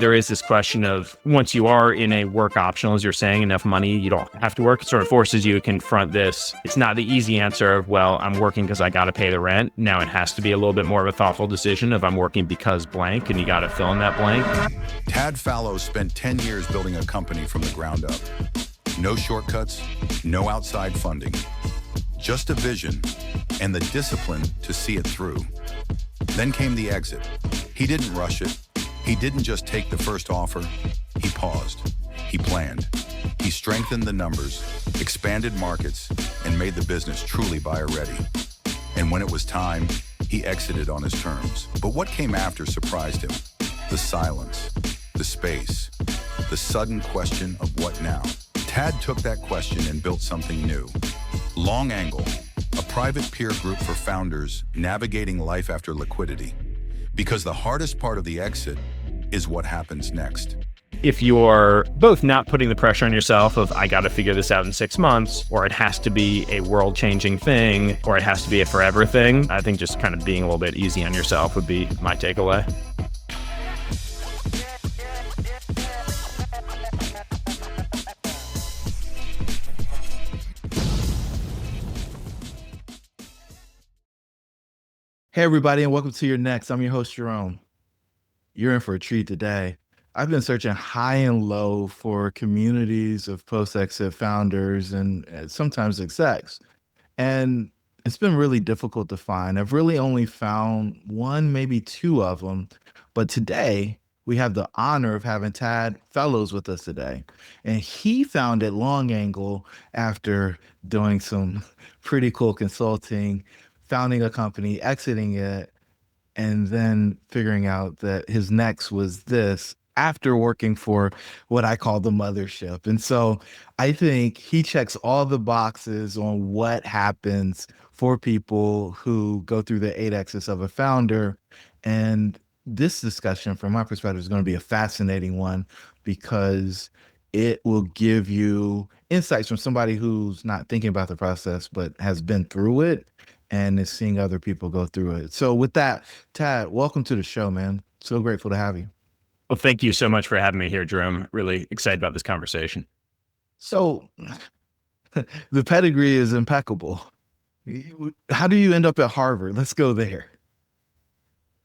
There is this question of once you are in a work optional, as you're saying, enough money, you don't have to work. It sort of forces you to confront this. It's not the easy answer of, well, I'm working because I got to pay the rent. Now it has to be a little bit more of a thoughtful decision of I'm working because blank, and you got to fill in that blank. Tad Fallows spent 10 years building a company from the ground up. No shortcuts, no outside funding, just a vision and the discipline to see it through. Then came the exit. He didn't rush it. He didn't just take the first offer. He paused. He planned. He strengthened the numbers, expanded markets, and made the business truly buyer ready. And when it was time, he exited on his terms. But what came after surprised him. The silence, the space, the sudden question of what now? Tad took that question and built something new. Long Angle, a private peer group for founders navigating life after liquidity. Because the hardest part of the exit is what happens next. If you're both not putting the pressure on yourself of, I got to figure this out in 6 months, or it has to be a world-changing thing, or it has to be a forever thing, I think just kind of being a little bit easy on yourself would be my takeaway. Hey, everybody, and welcome to Your Next. I'm your host, Jerome. You're in for a treat today. I've been searching high and low for communities of post-exit founders and sometimes execs, and it's been really difficult to find. I've really only found one, maybe two of them, but today we have the honor of having Tad Fallows with us today, and he founded Long Angle after doing some pretty cool consulting, founding a company, exiting it, and then figuring out that his next was this after working for what I call the mothership. And so I think he checks all the boxes on what happens for people who go through the 8 exits of a founder. And this discussion, from my perspective, is going to be a fascinating one because it will give you insights from somebody who's not thinking about the process, but has been through it and is seeing other people go through it. So with that, Tad, welcome to the show, man. So grateful to have you. Well, thank you so much for having me here, Jerome. Really excited about this conversation. So the pedigree is impeccable. How do you end up at Harvard? Let's go there.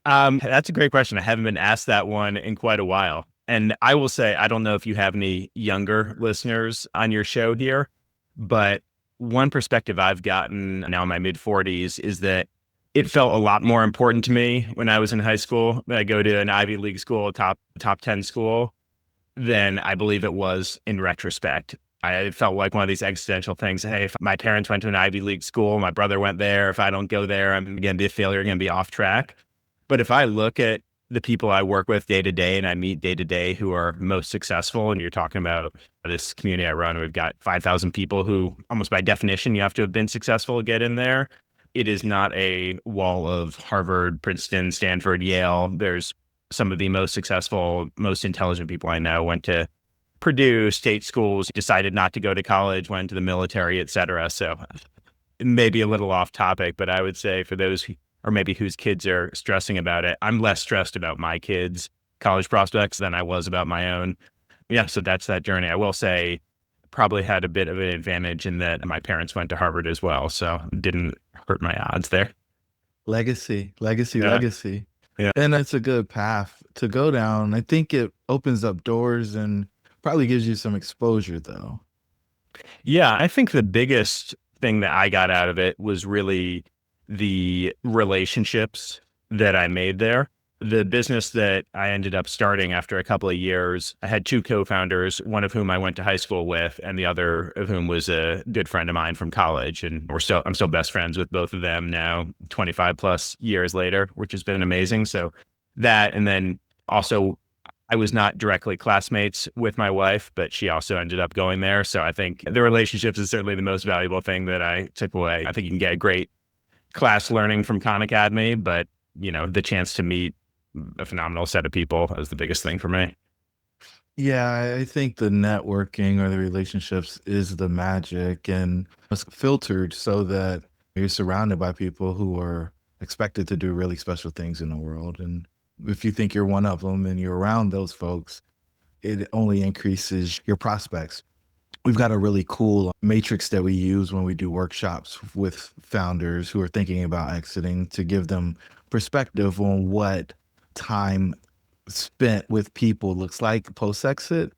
That's a great question. I haven't been asked that one in quite a while. And I will say, I don't know if you have any younger listeners on your show here, but one perspective I've gotten now in my mid-40s is that it felt a lot more important to me when I was in high school that I go to an Ivy League school, a top 10 school, than I believe it was in retrospect. I felt like one of these existential things. Hey, if my parents went to an Ivy League school, my brother went there, if I don't go there, I'm going to be a failure, going to be off track. But if I look at the people I work with day to day and I meet day to day who are most successful, and you're talking about this community I run, we've got 5,000 people who almost by definition, you have to have been successful to get in there. It is not a wall of Harvard, Princeton, Stanford, Yale. There's some of the most successful, most intelligent people I know went to Purdue, state schools, decided not to go to college, went to the military, et cetera. So maybe a little off topic, but I would say for those or maybe whose kids are stressing about it, I'm less stressed about my kids' college prospects than I was about my own. Yeah, so that's that journey. I will say probably had a bit of an advantage in that my parents went to Harvard as well, so it didn't hurt my odds there. Legacy. Yeah. And that's a good path to go down. I think it opens up doors and probably gives you some exposure, though. Yeah, I think the biggest thing that I got out of it was really the relationships that I made there. The business that I ended up starting after a couple of years, I had 2 co-founders, one of whom I went to high school with, and the other of whom was a good friend of mine from college. And I'm still best friends with both of them now, 25 plus years later, which has been amazing. So that, and then also I was not directly classmates with my wife, but she also ended up going there. So I think the relationships is certainly the most valuable thing that I took away. I think you can get a great class learning from Khan Academy, but the chance to meet a phenomenal set of people is the biggest thing for me. Yeah, I think the networking or the relationships is the magic, and it's filtered so that you're surrounded by people who are expected to do really special things in the world. And if you think you're one of them and you're around those folks, it only increases your prospects. We've got a really cool matrix that we use when we do workshops with founders who are thinking about exiting to give them perspective on what time spent with people looks like post exit.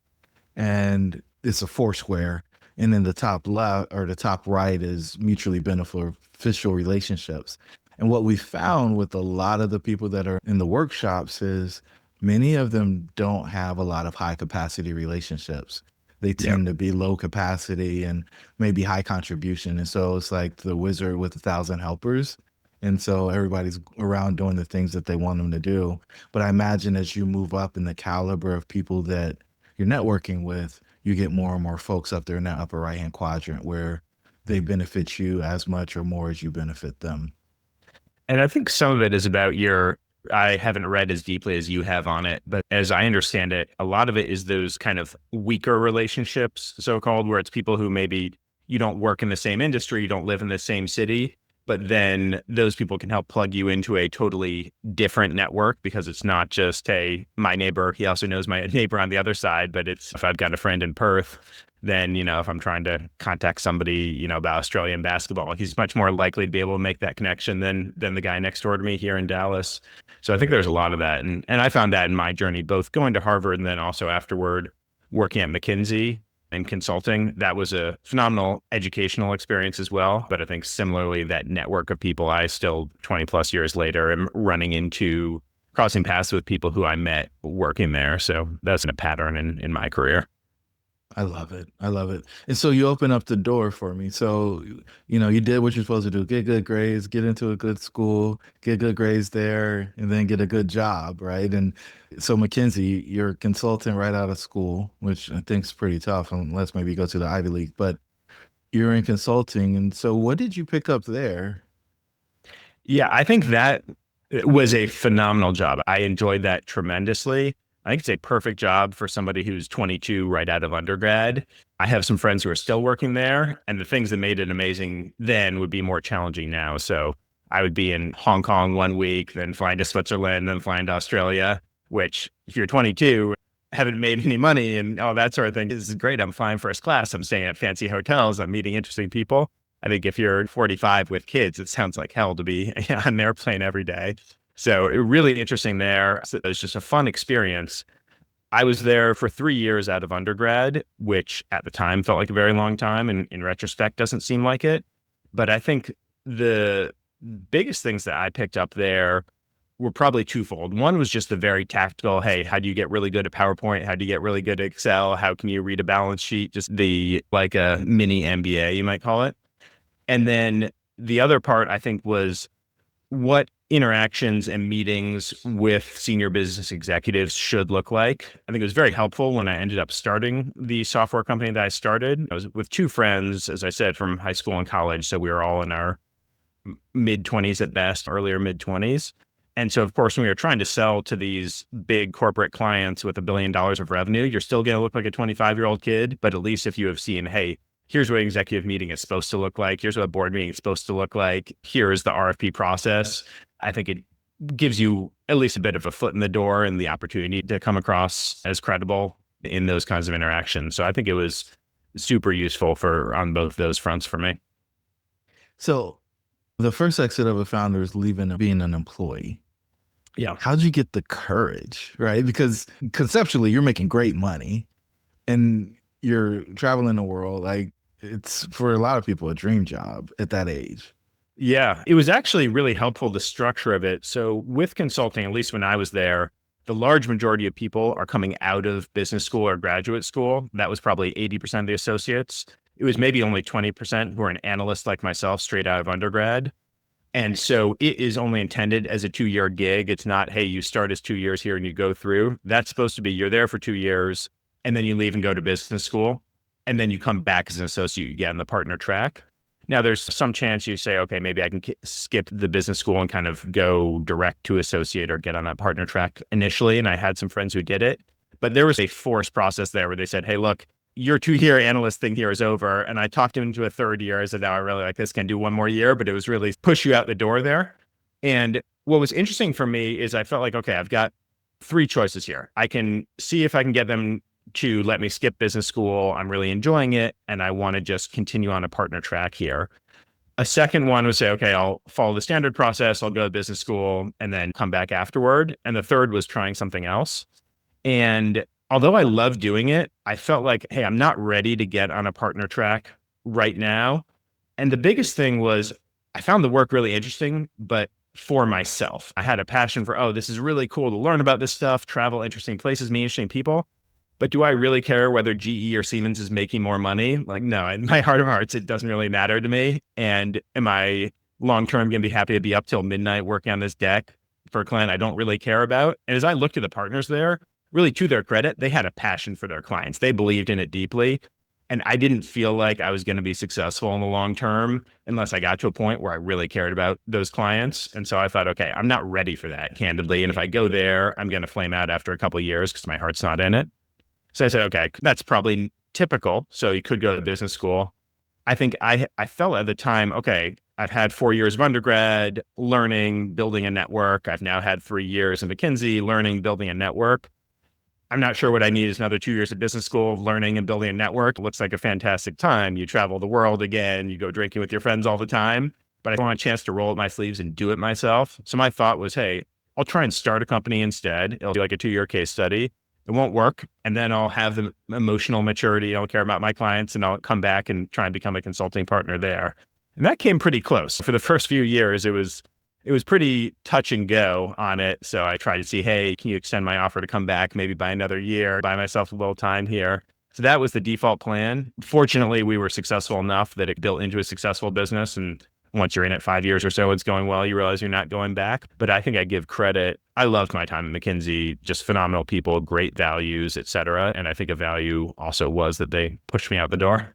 And it's a four square. And then the top left or the top right is mutually beneficial relationships. And what we found with a lot of the people that are in the workshops is many of them don't have a lot of high capacity relationships. They Yeah. tend to be low capacity and maybe high contribution. And so it's like the wizard with 1,000 helpers. And so everybody's around doing the things that they want them to do. But I imagine as you move up in the caliber of people that you're networking with, you get more and more folks up there in that upper right hand quadrant where they benefit you as much or more as you benefit them. And I think some of it is about I haven't read as deeply as you have on it, but as I understand it, a lot of it is those kind of weaker relationships, so called, where it's people who maybe you don't work in the same industry, you don't live in the same city, but then those people can help plug you into a totally different network because it's not just, hey, my neighbor, he also knows my neighbor on the other side, but it's if I've got a friend in Perth, then, if I'm trying to contact somebody, about Australian basketball, he's much more likely to be able to make that connection than the guy next door to me here in Dallas. So I think there's a lot of that. And I found that in my journey, both going to Harvard and then also afterward working at McKinsey and consulting. That was a phenomenal educational experience as well. But I think similarly, that network of people I still 20 plus years later am running into, crossing paths with people who I met working there. So that's a pattern in my career. I love it. I love it. And so you open up the door for me. So, you did what you're supposed to do, get good grades, get into a good school, get good grades there, and then get a good job, right? And so McKinsey, you're a consultant right out of school, which I think is pretty tough unless maybe you go to the Ivy League, but you're in consulting. And so what did you pick up there? Yeah, I think that was a phenomenal job. I enjoyed that tremendously. I think it's a perfect job for somebody who's 22 right out of undergrad. I have some friends who are still working there, and the things that made it amazing then would be more challenging now. So I would be in Hong Kong one week, then flying to Switzerland, then flying to Australia, which if you're 22, haven't made any money and all that sort of thing, this is great. I'm flying first class. I'm staying at fancy hotels. I'm meeting interesting people. I think if you're 45 with kids, it sounds like hell to be on an airplane every day. So really interesting there. So it was just a fun experience. I was there for 3 years out of undergrad, which at the time felt like a very long time, and in retrospect doesn't seem like it. But I think the biggest things that I picked up there were probably twofold. One was just the very tactical, hey, how do you get really good at PowerPoint? How do you get really good at Excel? How can you read a balance sheet? Just like a mini MBA, you might call it. And then the other part, I think, was what interactions and meetings with senior business executives should look like. I think it was very helpful when I ended up starting the software company that I started. I was with two friends, as I said, from high school and college. So we were all in our mid 20s at best, earlier mid 20s. And so, of course, when we were trying to sell to these big corporate clients with $1 billion of revenue, you're still going to look like a 25-year-old kid. But at least if you have seen, hey, here's what an executive meeting is supposed to look like. Here's what a board meeting is supposed to look like. Here is the RFP process. I think it gives you at least a bit of a foot in the door and the opportunity to come across as credible in those kinds of interactions. So I think it was super useful on both those fronts for me. So the first exit of a founder is leaving and being an employee. Yeah. How'd you get the courage, right? Because conceptually, you're making great money and you're traveling the world. Like, it's for a lot of people a dream job at that age. Yeah, it was actually really helpful, the structure of it. So with consulting, at least when I was there, the large majority of people are coming out of business school or graduate school. That was probably 80% of the associates. It was maybe only 20% who are an analyst like myself, straight out of undergrad. And so it is only intended as a 2-year gig. It's not, hey, you start as 2 years here and you go through. That's supposed to be, you're there for 2 years and then you leave and go to business school. And then you come back as an associate, you get on the partner track. Now, there's some chance you say, okay, maybe I can skip the business school and kind of go direct to associate or get on that partner track initially. And I had some friends who did it. But there was a forced process there where they said, hey, look, your 2-year analyst thing here is over. And I talked him into a third year. I said, now I really like this, can do one more year, but it was really push you out the door there. And what was interesting for me is I felt like, okay, I've got three choices here. I can see if I can get them to let me skip business school. I'm really enjoying it, and I want to just continue on a partner track here. A second one was say, okay, I'll follow the standard process. I'll go to business school and then come back afterward. And the third was trying something else. And although I love doing it, I felt like, hey, I'm not ready to get on a partner track right now. And the biggest thing was I found the work really interesting, but for myself. I had a passion for, oh, this is really cool to learn about this stuff, travel interesting places, meet interesting people. But do I really care whether GE or Siemens is making more money? Like, no, in my heart of hearts, it doesn't really matter to me. And am I long-term going to be happy to be up till midnight working on this deck for a client I don't really care about? And as I looked at the partners there, really to their credit, they had a passion for their clients. They believed in it deeply. And I didn't feel like I was going to be successful in the long term unless I got to a point where I really cared about those clients. And so I thought, okay, I'm not ready for that, candidly. And if I go there, I'm going to flame out after a couple of years because my heart's not in it. So I said, okay, that's probably typical. So you could go to business school. I think I felt at the time, okay, I've had 4 years of undergrad, learning, building a network. I've now had 3 years in McKinsey, learning, building a network. I'm not sure what I need is another 2 years of business school, learning and building a network. It looks like a fantastic time. You travel the world again, you go drinking with your friends all the time, but I want a chance to roll up my sleeves and do it myself. So my thought was, hey, I'll try and start a company instead. It'll be like a 2-year case study. It won't work. And then I'll have the emotional maturity. I'll care about my clients and I'll come back and try and become a consulting partner there. And that came pretty close. For the first few years, it was pretty touch and go on it. So I tried to see, hey, can you extend my offer to come back maybe by another year, buy myself a little time here. So that was the default plan. Fortunately, we were successful enough that it built into a successful business. And once you're in it 5 years or so, it's going well, you realize you're not going back. But I think I give credit. I loved my time at McKinsey, just phenomenal people, great values, et cetera. And I think a value also was that they pushed me out the door.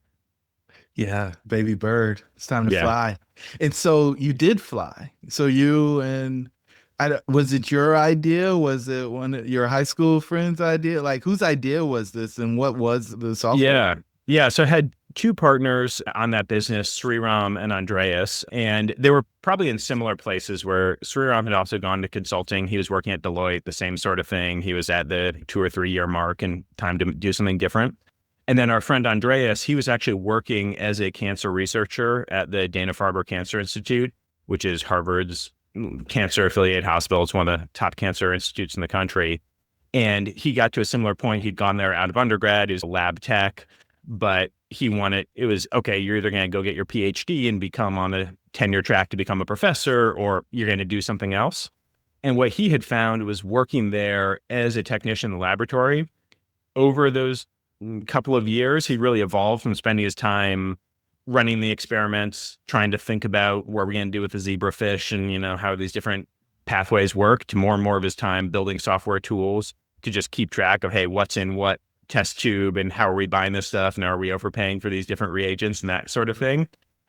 Yeah, baby bird, it's time to fly. And so you did fly. So you and was it your idea? Was it one of your high school friends' idea? Like, whose idea was this, and what was the software? Yeah. So I had two partners on that business, Sriram and Andreas, and they were probably in similar places where Sriram had also gone to consulting. He was working at Deloitte, the same sort of thing. He was at the 2 or 3 year mark and time to do something different. And then our friend Andreas, he was actually working as a cancer researcher at the Dana-Farber Cancer Institute, which is Harvard's cancer affiliate hospital. It's one of the top cancer institutes in the country. And he got to a similar point. He'd gone there out of undergrad. He was a lab tech, but it was, okay, you're either going to go get your PhD and become on a tenure track to become a professor, or you're going to do something else. And what he had found was working there as a technician in the laboratory. Over those couple of years, he really evolved from spending his time running the experiments, trying to think about what we're going to do with the zebrafish and, how these different pathways work, to more and more of his time building software tools to just keep track of, hey, what's in what test tube and how are we buying this stuff and are we overpaying for these different reagents and that sort of thing.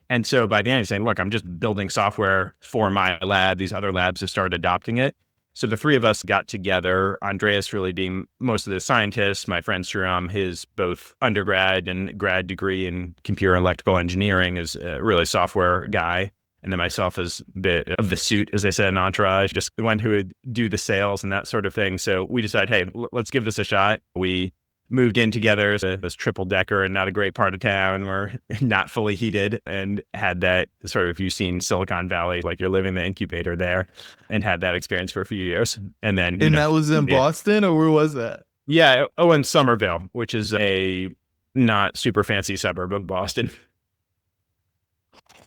And so by the end, he's saying, look, I'm just building software for my lab. These other labs have started adopting it. So the three of us got together, Andreas really being most of the scientists, my friend Sriram, his both undergrad and grad degree in computer and electrical engineering, is a really software guy. And then myself as a bit of the suit, as they said in Entourage, just the one who would do the sales and that sort of thing. So we decided, hey, let's give this a shot. We moved in together, this triple decker in not a great part of town. We're not fully heated and had that sort of, if you've seen Silicon Valley, like you're living the incubator there, and had that experience for a few years. And then, that was in Boston, or where was that? Yeah. Oh, in Somerville, which is a not super fancy suburb of Boston.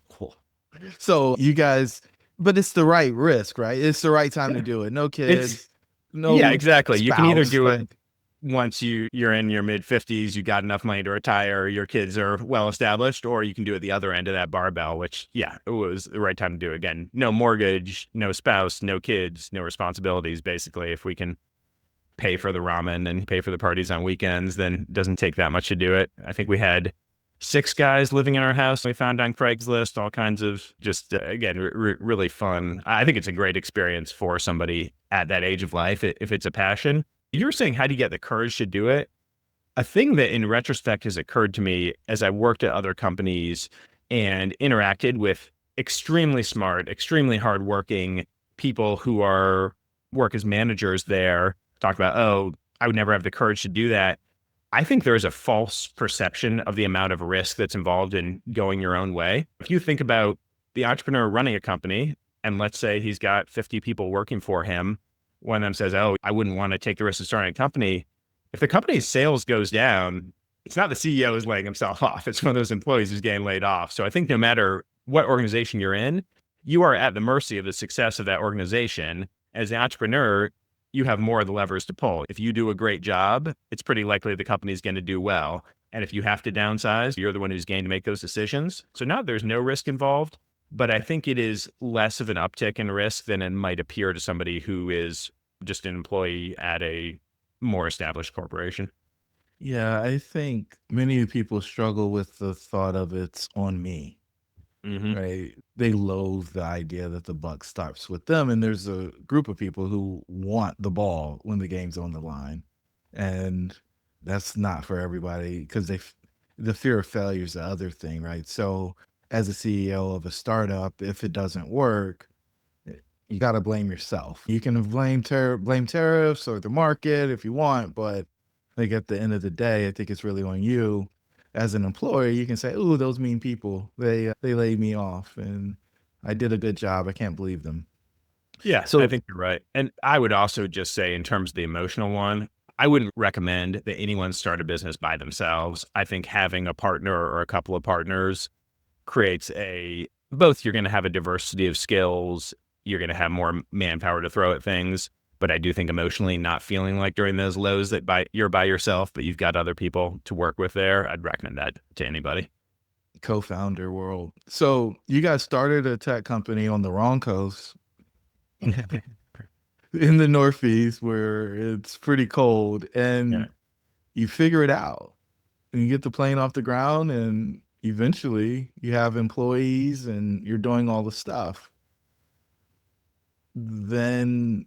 Cool. So you guys, but it's the right risk, right? It's the right time to do it. No kids. Yeah, exactly. Spouse, you can either do it once you're in your mid 50s, you got enough money to retire, your kids are well established, or you can do it the other end of that barbell, which, it was the right time to do it. Again, no mortgage, no spouse, no kids, no responsibilities. Basically, if we can pay for the ramen and pay for the parties on weekends, then it doesn't take that much to do it. I think we had 6 guys living in our house we found on Craigslist, all kinds of just, again, really fun. I think it's a great experience for somebody at that age of life, if it's a passion. You were saying, how do you get the courage to do it? A thing that in retrospect has occurred to me as I worked at other companies and interacted with extremely smart, extremely hardworking people who work as managers there talk about, oh, I would never have the courage to do that. I think there's a false perception of the amount of risk that's involved in going your own way. If you think about the entrepreneur running a company, and let's say he's got 50 people working for him, one of them says, oh, I wouldn't want to take the risk of starting a company. If the company's sales goes down, it's not the CEO who's laying himself off. It's one of those employees who's getting laid off. So I think no matter what organization you're in, you are at the mercy of the success of that organization. As an entrepreneur, you have more of the levers to pull. If you do a great job, it's pretty likely the company's going to do well. And if you have to downsize, you're the one who's going to make those decisions. So now there's no risk involved, but I think it is less of an uptick in risk than it might appear to somebody who is just an employee at a more established corporation. Yeah, I think many people struggle with the thought of it's on me, right? They loathe the idea that the buck stops with them. And there's a group of people who want the ball when the game's on the line. And that's not for everybody because the fear of failure is the other thing, right? So as a CEO of a startup, if it doesn't work, you got to blame yourself. You can blame tariffs or the market if you want, but like at the end of the day, I think it's really on you. As an employer, you can say, "Oh, those mean people, they laid me off and I did a good job. I can't believe them." Yeah, So I think you're right. And I would also just say, in terms of the emotional one, I wouldn't recommend that anyone start a business by themselves. I think having a partner or a couple of partners creates both you're going to have a diversity of skills, you're going to have more manpower to throw at things. But I do think emotionally not feeling like during those lows that you're by yourself, but you've got other people to work with there, I'd recommend that to anybody. co-founder world. So you guys started a tech company on the wrong coast in the Northeast where it's pretty cold and Yeah. you figure it out and you get the plane off the ground and eventually you have employees and you're doing all the stuff. Then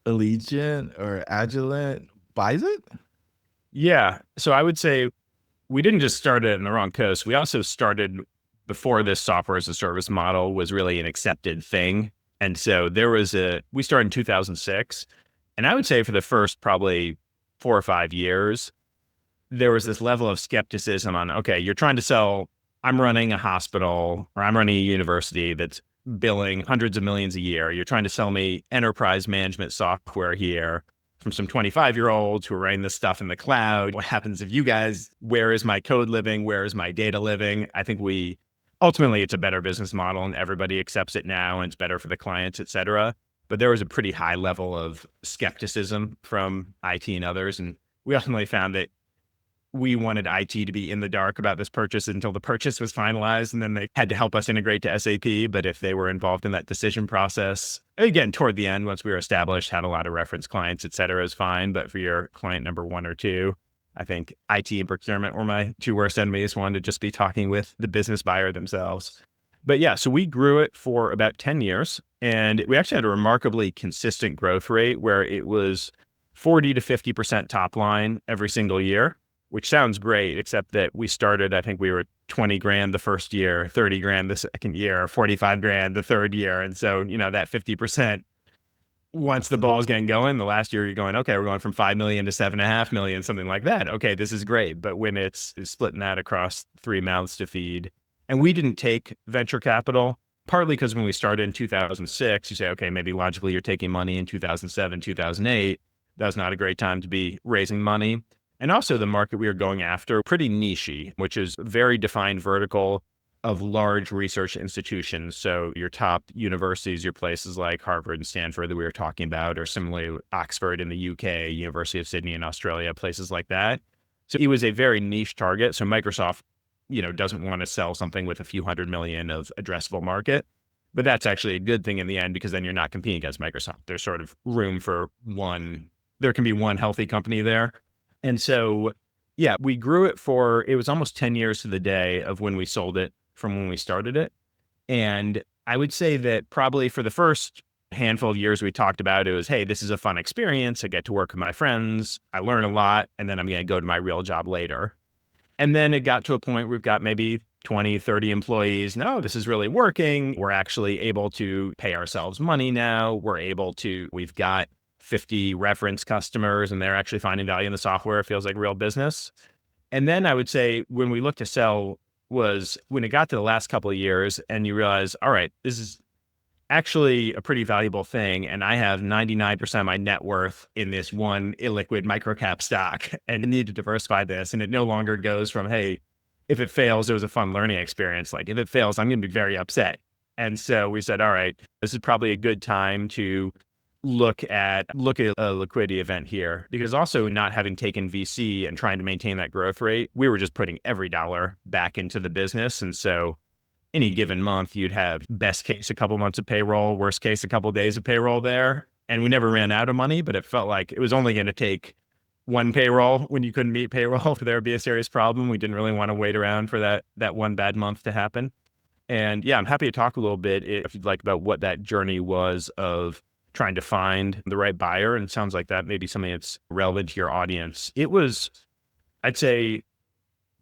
Allegiant or Agilent buys it? Yeah. So I would say we didn't just start it in the wrong coast. We also started before this software as a service model was really an accepted thing. And so we started in 2006. And I would say for the first probably 4 or 5 years, there was this level of skepticism on, okay, you're trying to sell, I'm running a hospital or I'm running a university that's billing hundreds of millions a year. You're trying to sell me enterprise management software here from some 25-year-olds who are writing this stuff in the cloud. What happens if you guys, where is my code living? Where is my data living? I think ultimately it's a better business model and everybody accepts it now and it's better for the clients, et cetera. But there was a pretty high level of skepticism from IT and others. And we ultimately found that we wanted IT to be in the dark about this purchase until the purchase was finalized. And then they had to help us integrate to SAP. But if they were involved in that decision process, again, toward the end, once we were established, had a lot of reference clients, et cetera, is fine. But for your client number 1 or 2, I think IT and procurement were my 2 worst enemies. One to just be talking with the business buyer themselves. But yeah, so we grew it for about 10 years. And we actually had a remarkably consistent growth rate where it was 40 to 50% top line every single year, which sounds great, except that we started, I think we were 20 grand the first year, 30 grand the second year, 45 grand the third year. And so, that 50%, once the ball's getting going, the last year you're going, okay, we're going from 5 million to 7.5 million, something like that. Okay, this is great. But when it's splitting that across 3 mouths to feed, and we didn't take venture capital, partly because when we started in 2006, you say, okay, maybe logically you're taking money in 2007, 2008. That was not a great time to be raising money. And also the market we were going after, pretty niche-y, which is very defined vertical of large research institutions. So your top universities, your places like Harvard and Stanford that we were talking about, or similarly Oxford in the UK, University of Sydney in Australia, places like that. So it was a very niche target. So Microsoft, doesn't want to sell something with a few hundred million of addressable market. But that's actually a good thing in the end, because then you're not competing against Microsoft. There's sort of room for there can be one healthy company there. And so, yeah, we grew it it was almost 10 years to the day of when we sold it from when we started it. And I would say that probably for the first handful of years we talked about, it was, hey, this is a fun experience. I get to work with my friends. I learn a lot. And then I'm going to go to my real job later. And then it got to a point where we've got maybe 20, 30 employees. No, this is really working. We're actually able to pay ourselves money now. We've got 50 reference customers and they're actually finding value in the software. It feels like real business. And then I would say when we looked to sell was when it got to the last couple of years and you realize, all right, this is actually a pretty valuable thing. And I have 99% of my net worth in this one illiquid microcap stock and I need to diversify this. And it no longer goes from, hey, if it fails, it was a fun learning experience. Like if it fails, I'm going to be very upset. And so we said, all right, this is probably a good time to look at a liquidity event here, because also not having taken VC and trying to maintain that growth rate, we were just putting every dollar back into the business. And so any given month, you'd have best case, a couple months of payroll, worst case, a couple of days of payroll there. And we never ran out of money, but it felt like it was only going to take one payroll when you couldn't meet payroll for there would be a serious problem. We didn't really want to wait around for that one bad month to happen. And yeah, I'm happy to talk a little bit if you'd like about what that journey was of trying to find the right buyer. And it sounds like that may be something that's relevant to your audience. It was, I'd say,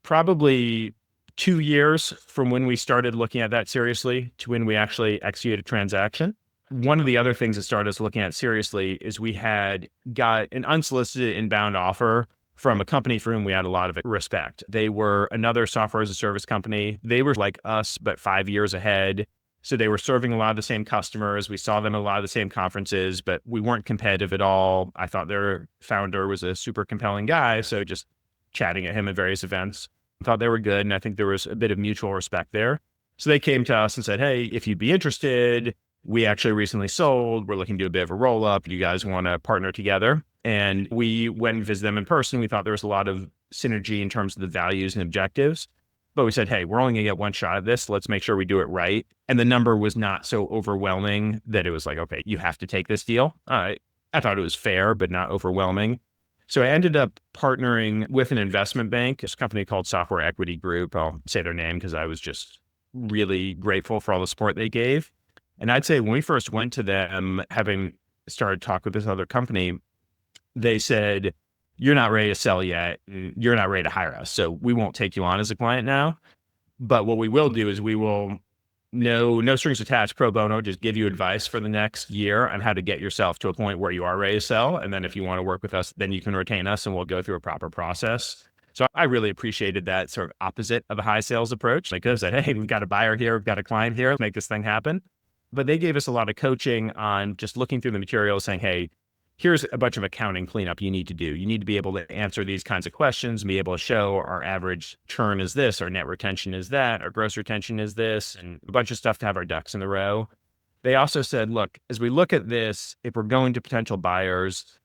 probably 2 years from when we started looking at that seriously to when we actually executed a transaction. One of the other things that started us looking at seriously is we had got an unsolicited inbound offer from a company for whom we had a lot of respect. They were another software as a service company. They were like us, but 5 years ahead. So they were serving a lot of the same customers. We saw them at a lot of the same conferences, but we weren't competitive at all. I thought their founder was a super compelling guy. So just chatting at him at various events, I thought they were good. And I think there was a bit of mutual respect there. So they came to us and said, hey, if you'd be interested, we actually recently sold. We're looking to do a bit of a roll up. Do you guys want to partner together? And we went and visited them in person. We thought there was a lot of synergy in terms of the values and objectives. But we said, hey, we're only going to get one shot at this. Let's make sure we do it right. And the number was not so overwhelming that it was like, okay, you have to take this deal. I thought it was fair, but not overwhelming. So I ended up partnering with an investment bank, this company called Software Equity Group. I'll say their name because I was just really grateful for all the support they gave. And I'd say when we first went to them, having started talk with this other company, they said, you're not ready to sell yet. You're not ready to hire us. So we won't take you on as a client now. But what we will do is we will, no strings attached, pro bono, just give you advice for the next year on how to get yourself to a point where you are ready to sell. And then if you want to work with us, then you can retain us and we'll go through a proper process. So I really appreciated that sort of opposite of a high sales approach. They could have said, hey, we've got a buyer here, we've got a client here, let's make this thing happen. But they gave us a lot of coaching on just looking through the materials saying, hey, here's a bunch of accounting cleanup you need to do. You need to be able to answer these kinds of questions and be able to show our average churn is this, our net retention is that, our gross retention is this, and a bunch of stuff to have our ducks in a row. They also said, look, as we look at this, if we're going to potential buyers,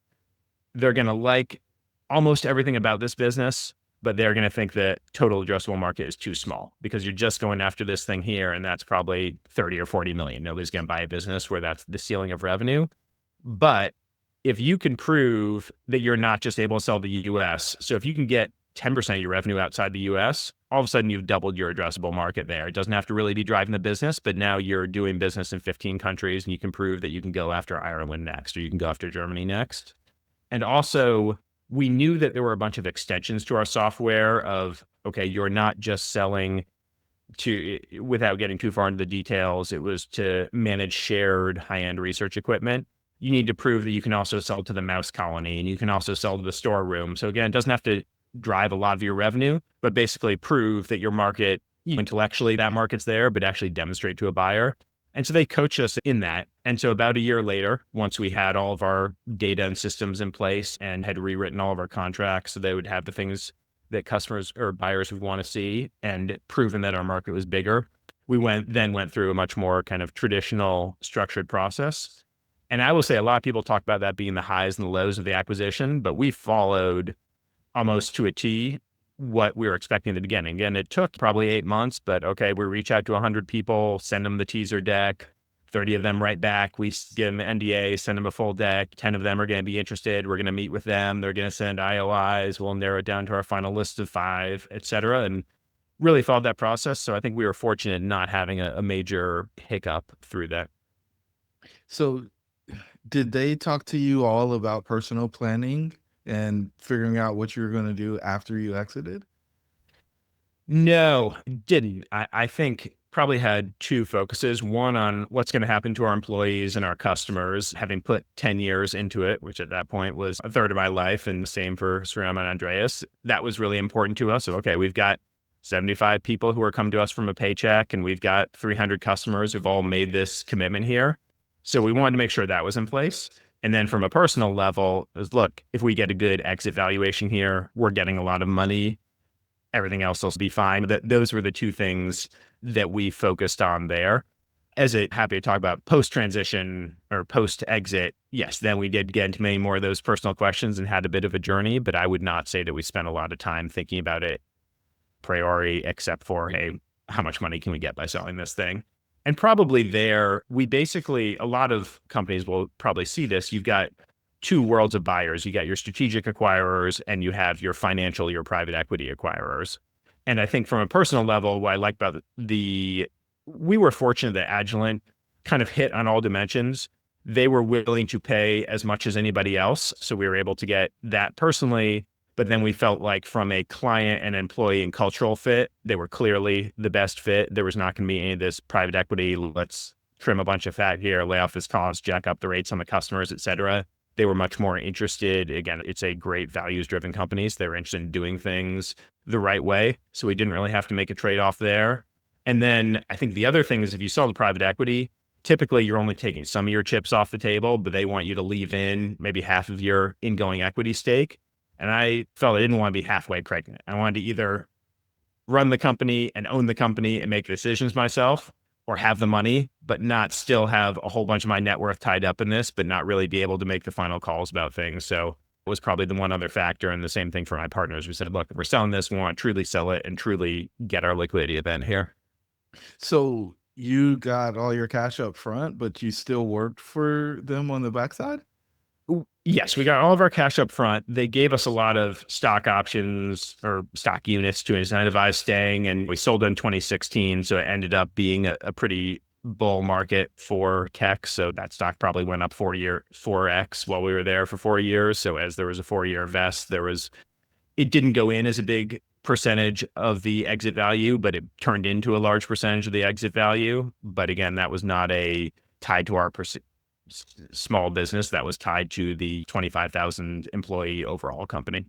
they're going to like almost everything about this business, but they're going to think that total addressable market is too small because you're just going after this thing here. And that's probably 30 or 40 million. Nobody's going to buy a business where that's the ceiling of revenue. But if you can prove that you're not just able to sell the US, so if you can get 10% of your revenue outside the US, all of a sudden you've doubled your addressable market there. It doesn't have to really be driving the business, but now you're doing business in 15 countries and you can prove that you can go after Ireland next, or you can go after Germany next. And also, we knew that there were a bunch of extensions to our software of, okay, you're not just selling to, without getting too far into the details, it was to manage shared high-end research equipment. You need to prove that you can also sell to the mouse colony and you can also sell to the storeroom. So again, it doesn't have to drive a lot of your revenue, but basically prove that your market, intellectually, that market's there, but actually demonstrate to a buyer. And so they coach us in that. And so about a year later, once we had all of our data and systems in place and had rewritten all of our contracts so they would have the things that customers or buyers would want to see and proven that our market was bigger, we went through a much more kind of traditional structured process. And I will say a lot of people talk about that being the highs and the lows of the acquisition, but we followed almost to a T what we were expecting at the beginning. Again, it took probably 8 months, but okay, we reach out to 100 people, send them the teaser deck, 30 of them write back. We give them an NDA, send them a full deck. 10 of them are going to be interested. We're going to meet with them. They're going to send IOIs. We'll narrow it down to our final list of 5, et cetera. And really followed that process. So I think we were fortunate not having a major hiccup through that. So did they talk to you all about personal planning and figuring out what you were going to do after you exited? No, didn't. I think probably had two focuses. One on what's going to happen to our employees and our customers, having put 10 years into it, which at that point was a third of my life, and the same for Sriram and Andreas. That was really important to us. So, okay, we've got 75 people who are coming to us from a paycheck, and we've got 300 customers who've all made this commitment here. So we wanted to make sure that was in place. And then from a personal level, is look, if we get a good exit valuation here, we're getting a lot of money, everything else will be fine. Those were the two things that we focused on there. Happy to talk about post transition or post exit. Yes, then we did get into many more of those personal questions and had a bit of a journey, but I would not say that we spent a lot of time thinking about it priori, except for, hey, how much money can we get by selling this thing? And probably there, a lot of companies will probably see this. You've got two worlds of buyers. You got your strategic acquirers and you have your private equity acquirers. And I think from a personal level, what I like about we were fortunate that Agilent kind of hit on all dimensions. They were willing to pay as much as anybody else. So we were able to get that personally. But then we felt like from a client and employee and cultural fit, they were clearly the best fit. There was not going to be any of this private equity, let's trim a bunch of fat here, lay off this cost, jack up the rates on the customers, et cetera. They were much more interested. Again, it's a great values-driven company. So they were interested in doing things the right way. So we didn't really have to make a trade-off there. And then I think the other thing is if you sell to private equity, typically you're only taking some of your chips off the table, but they want you to leave in maybe half of your ingoing equity stake. And I felt I didn't want to be halfway pregnant. I wanted to either run the company and own the company and make decisions myself, or have the money, but not still have a whole bunch of my net worth tied up in this, but not really be able to make the final calls about things. So it was probably the one other factor. And the same thing for my partners. We said, look, if we're selling this, we want to truly sell it and truly get our liquidity event here. So you got all your cash up front, but you still worked for them on the backside? Yes, we got all of our cash up front. They gave us a lot of stock options or stock units to incentivize staying, and we sold in 2016. So it ended up being a pretty bull market for tech. So that stock probably went up 4x while we were there for 4 years. So as there was a 4-year vest, it didn't go in as a big percentage of the exit value, but it turned into a large percentage of the exit value. But again, that was not tied to our small business. That was tied to the 25,000 employee overall company.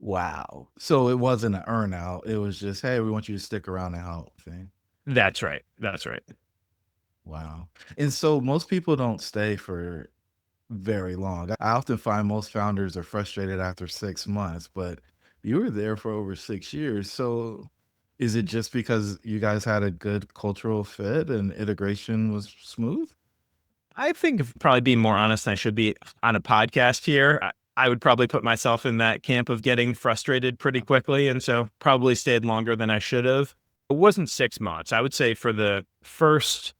Wow. So it wasn't an earnout. It was just, hey, we want you to stick around and help thing. That's right. That's right. Wow. And so most people don't stay for very long. I often find most founders are frustrated after 6 months, but you were there for over 6 years. So is it just because you guys had a good cultural fit and integration was smooth? I think if probably being more honest than I should be on a podcast here, I would probably put myself in that camp of getting frustrated pretty quickly. And so probably stayed longer than I should have. It wasn't 6 months. I would say for the first,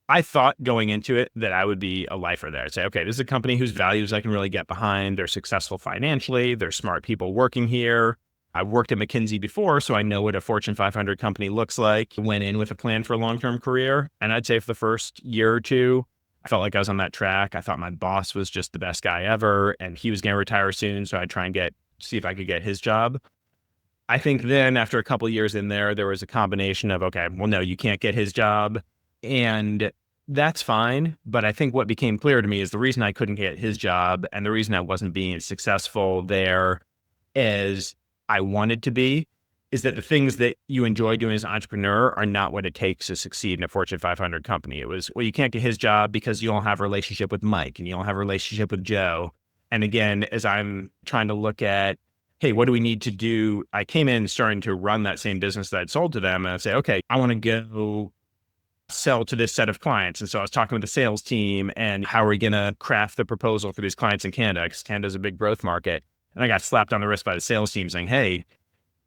I thought going into it that I would be a lifer there. I'd say, okay, this is a company whose values I can really get behind. They're successful financially. They're smart people working here. I've worked at McKinsey before, so I know what a Fortune 500 company looks like. Went in with a plan for a long-term career. And I'd say for the first year or two, I felt like I was on that track. I thought my boss was just the best guy ever, and he was going to retire soon. So I'd try and see if I could get his job. I think then after a couple of years in there was a combination of, okay, well, no, you can't get his job. And that's fine. But I think what became clear to me is the reason I couldn't get his job and the reason I wasn't being as successful there as I wanted to be is that the things that you enjoy doing as an entrepreneur are not what it takes to succeed in a Fortune 500 company. It was, well, you can't get his job because you don't have a relationship with Mike and you don't have a relationship with Joe. And again, as I'm trying to look at, hey, what do we need to do? I came in starting to run that same business that I'd sold to them. And I'd say, okay, I want to go sell to this set of clients. And so I was talking with the sales team and how are we going to craft the proposal for these clients in Canada? Because Canada's a big growth market. And I got slapped on the wrist by the sales team saying, hey,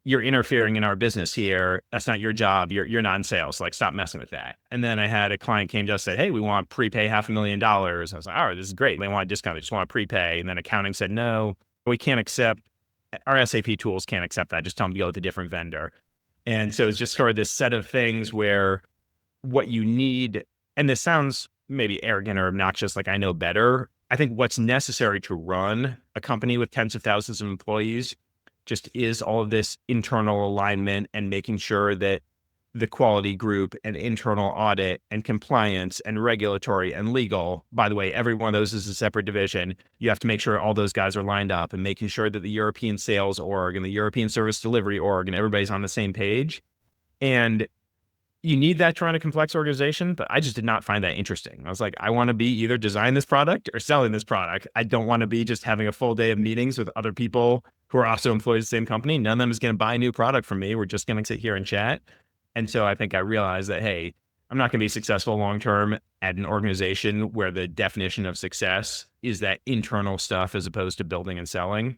you're interfering in our business here. That's not your job. You're not in sales. Like, stop messing with that. And then I had a client came to us and said, hey, we want to prepay $500,000. I was like, all right, this is great. They want a discount. They just want to prepay. And then accounting said, no, we can't accept, our SAP tools can't accept that. Just tell them to go with a different vendor. And so it's just sort of this set of things where what you need, and this sounds maybe arrogant or obnoxious, like I know better. I think what's necessary to run a company with tens of thousands of employees just is all of this internal alignment and making sure that the quality group and internal audit and compliance and regulatory and legal, by the way, every one of those is a separate division. You have to make sure all those guys are lined up, and making sure that the European sales org and the European service delivery org and everybody's on the same page. And you need that to run a complex organization, but I just did not find that interesting. I was like, I want to be either design this product or selling this product. I don't want to be just having a full day of meetings with other people who are also employees of the same company. None of them is going to buy a new product from me. We're just going to sit here and chat. And so I think I realized that, hey, I'm not going to be successful long-term at an organization where the definition of success is that internal stuff as opposed to building and selling.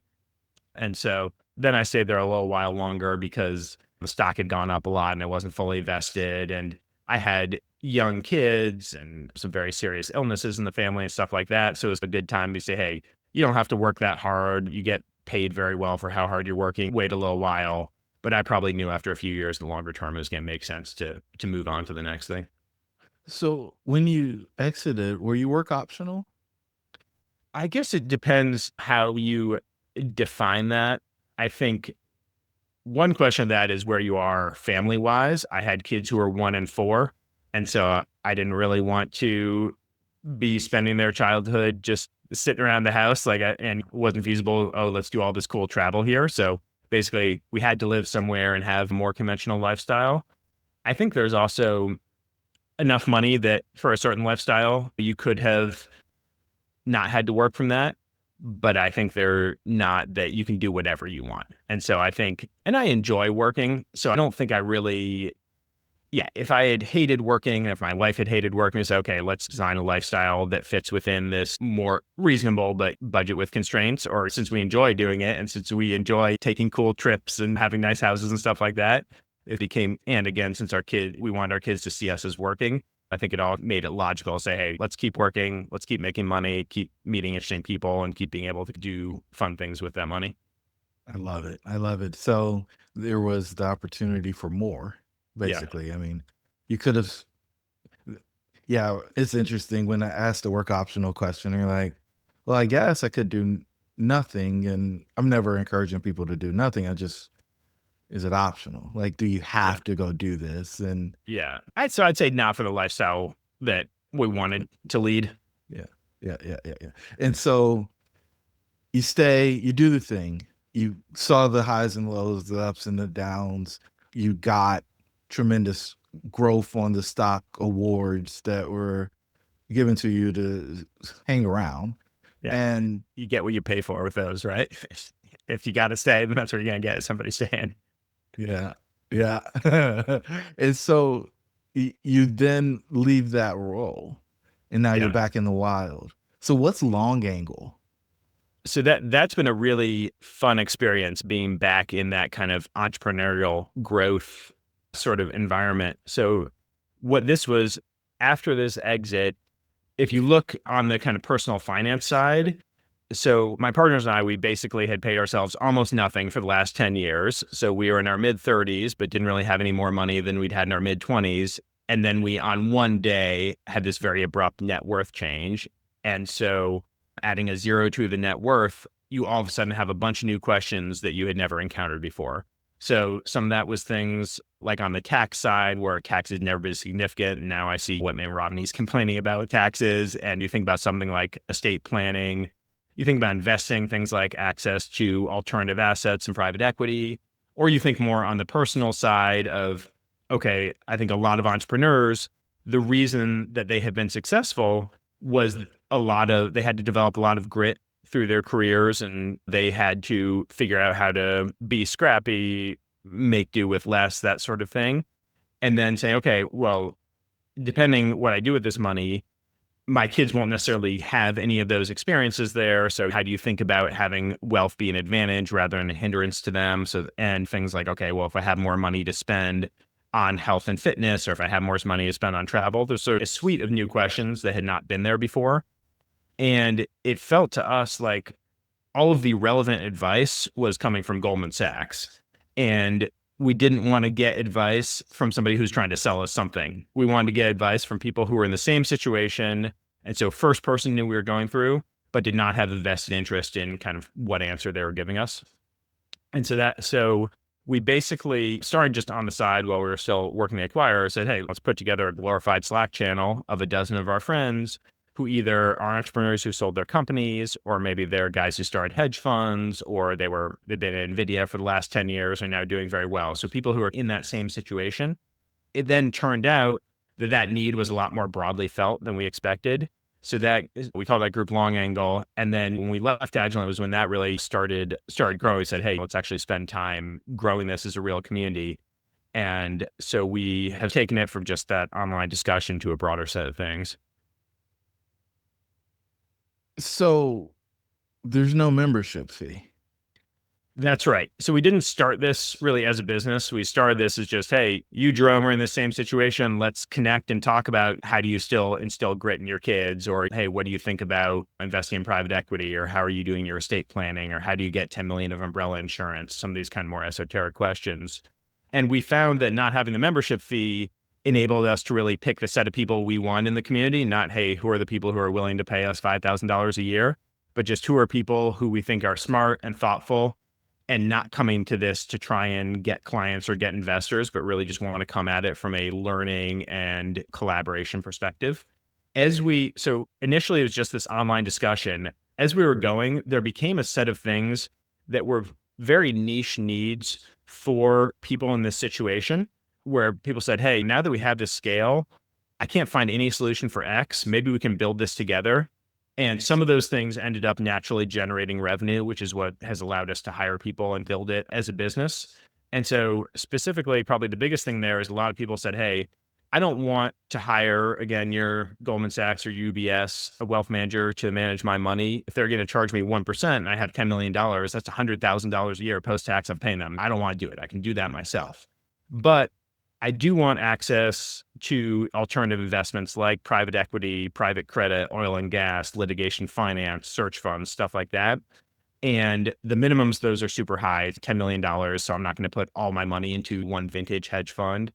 And so then I stayed there a little while longer because the stock had gone up a lot and it wasn't fully vested. And I had young kids and some very serious illnesses in the family and stuff like that. So it was a good time to say, hey, you don't have to work that hard. You get paid very well for how hard you're working. Wait a little while. But I probably knew after a few years, the longer term, it was going to make sense to move on to the next thing. So when you exited, were you work optional? I guess it depends how you define that. I think one question of that is where you are family wise. I had kids who were 1 and 4. And so I didn't really want to be spending their childhood just sitting around the house and it wasn't feasible. Oh, let's do all this cool travel here. So basically, we had to live somewhere and have a more conventional lifestyle. I think there's also enough money that for a certain lifestyle, you could have not had to work from that. But I think they're not that you can do whatever you want. And so I think, and I enjoy working. So I don't think I really, if I had hated working, if my wife had hated working, it's okay, let's design a lifestyle that fits within this more reasonable but budget with constraints. Or since we enjoy doing it and since we enjoy taking cool trips and having nice houses and stuff like that, it became, and again, since we wanted our kids to see us as working, I think it all made it logical to say, hey, let's keep working, let's keep making money, keep meeting interesting people, and keep being able to do fun things with that money. I love it. I love it. So there was the opportunity for more, basically. Yeah. I mean, you could have, it's interesting when I asked the work optional question, you're like, well, I guess I could do nothing. And I'm never encouraging people to do nothing. Is it optional? Like, do you have to go do this? And I'd say not for the lifestyle that we wanted to lead. Yeah. And so you stay, you do the thing. You saw the highs and lows, the ups and the downs. You got tremendous growth on the stock awards that were given to you to hang around. Yeah. And you get what you pay for with those, right? If you got to stay, then that's what you're going to get, somebody staying. Yeah. And so you then leave that role and now you're back in the wild. So what's long angle? So that's been a really fun experience, being back in that kind of entrepreneurial growth sort of environment. So what this was after this exit, if you look on the kind of personal finance side, so my partners and I, we basically had paid ourselves almost nothing for the last 10 years. So we were in our mid 30s, but didn't really have any more money than we'd had in our mid 20s. And then we, on one day, had this very abrupt net worth change. And so adding a 0 to the net worth, you all of a sudden have a bunch of new questions that you had never encountered before. So some of that was things like on the tax side, where tax had never been significant. And now I see what Mitt Romney's complaining about with taxes. And you think about something like estate planning. You think about investing, things like access to alternative assets and private equity. Or you think more on the personal side of, okay, I think a lot of entrepreneurs, the reason that they have been successful was they had to develop a lot of grit through their careers, and they had to figure out how to be scrappy, make do with less, that sort of thing. And then say, okay, well, depending what I do with this money, my kids won't necessarily have any of those experiences there. So how do you think about having wealth be an advantage rather than a hindrance to them? So, and things like, okay, well, if I have more money to spend on health and fitness, or if I have more money to spend on travel, there's sort of a suite of new questions that had not been there before. And it felt to us like all of the relevant advice was coming from Goldman Sachs. And we didn't want to get advice from somebody who's trying to sell us something. We wanted to get advice from people who were in the same situation. And so first person knew we were going through, but did not have a vested interest in kind of what answer they were giving us. And so we basically started just on the side while we were still working the acquirer, said, hey, let's put together a glorified Slack channel of a dozen of our friends who either are entrepreneurs who sold their companies, or maybe they're guys who started hedge funds, or they've been at NVIDIA for the last 10 years and are now doing very well. So people who are in that same situation. It then turned out that need was a lot more broadly felt than we expected. So we call that group long angle. And then when we left Agilent was when that really started growing. We said, hey, let's actually spend time growing this as a real community. And so we have taken it from just that online discussion to a broader set of things. So there's no membership fee. That's right. So we didn't start this really as a business. We started this as just, hey, you, Jerome, are in the same situation. Let's connect and talk about how do you still instill grit in your kids? Or, hey, what do you think about investing in private equity? Or how are you doing your estate planning? Or how do you get 10 million of umbrella insurance? Some of these kind of more esoteric questions. And we found that not having the membership fee enabled us to really pick the set of people we want in the community, not, hey, who are the people who are willing to pay us $5,000 a year, but just who are people who we think are smart and thoughtful and not coming to this to try and get clients or get investors, but really just want to come at it from a learning and collaboration perspective. So initially it was just this online discussion. As we were going, there became a set of things that were very niche needs for people in this situation where people said, hey, now that we have this scale, I can't find any solution for X. Maybe we can build this together. And some of those things ended up naturally generating revenue, which is what has allowed us to hire people and build it as a business. And so specifically, probably the biggest thing there is a lot of people said, hey, I don't want to hire, again, your Goldman Sachs or UBS, a wealth manager to manage my money. If they're going to charge me 1% and I have $10 million, that's $100,000 a year post-tax I'm paying them. I don't want to do it. I can do that myself. But I do want access to alternative investments like private equity, private credit, oil and gas, litigation finance, search funds, stuff like that. And the minimums, those are super high. It's $10 million. So I'm not going to put all my money into one vintage hedge fund,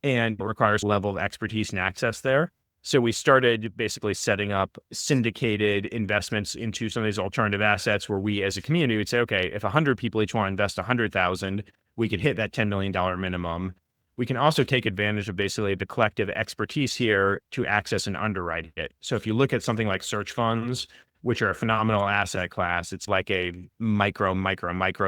and it requires a level of expertise and access there. So we started basically setting up syndicated investments into some of these alternative assets where we as a community would say, okay, if 100 people each want to invest 100,000, we could hit that $10 million minimum. We can also take advantage of basically the collective expertise here to access and underwrite it. So if you look at something like search funds, which are a phenomenal asset class, it's like a micro